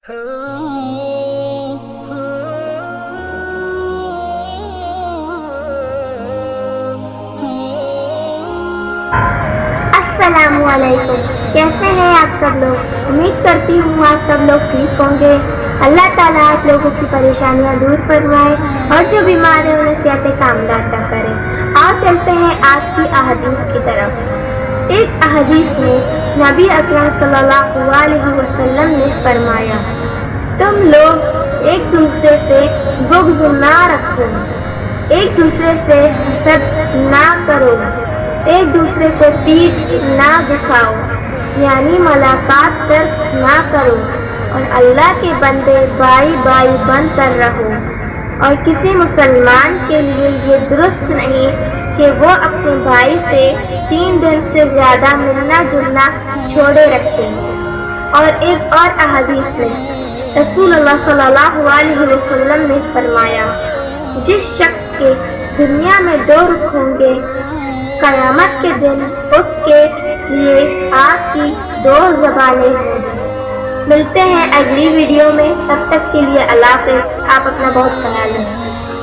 السلام علیکم، کیسے ہیں آپ سب لوگ؟ امید کرتی ہوں آپ سب لوگ ٹھیک ہوں گے۔ اللہ تعالیٰ آپ لوگوں کی پریشانیاں دور فرمائے اور جو بیمار ہیں انہیں صحت کاملہ عطا کرے۔ آؤ چلتے ہیں آج کی احادیث کی طرف۔ ایک احادیث میں نبی اکرم صلی اللہ علیہ وسلم نے فرمایا، تم لوگ ایک دوسرے سے بغض نہ رکھو، ایک دوسرے سے حسد نہ کرو، ایک دوسرے کو پیٹھ نہ دکھاؤ، یعنی ملاقات ترک نہ کرو، اور اللہ کے بندے بھائی بھائی بن کر رہو۔ اور کسی مسلمان کے لیے یہ درست نہیں کہ وہ اپنے بھائی سے 3 دن سے زیادہ ملنا جلنا چھوڑے رکھے۔ اور ایک اور احادیث میں رسول اللہ صلی اللہ علیہ وسلم نے فرمایا، جس شخص کے دنیا میں 2 رخ ہوں گے، قیامت کے دن اس کے لیے آگ کی 2 زبانیں ہوں گی۔ ملتے ہیں اگلی ویڈیو میں، تب تک کے لیے اللہ حافظ۔ آپ اپنا بہت خیال رکھیں۔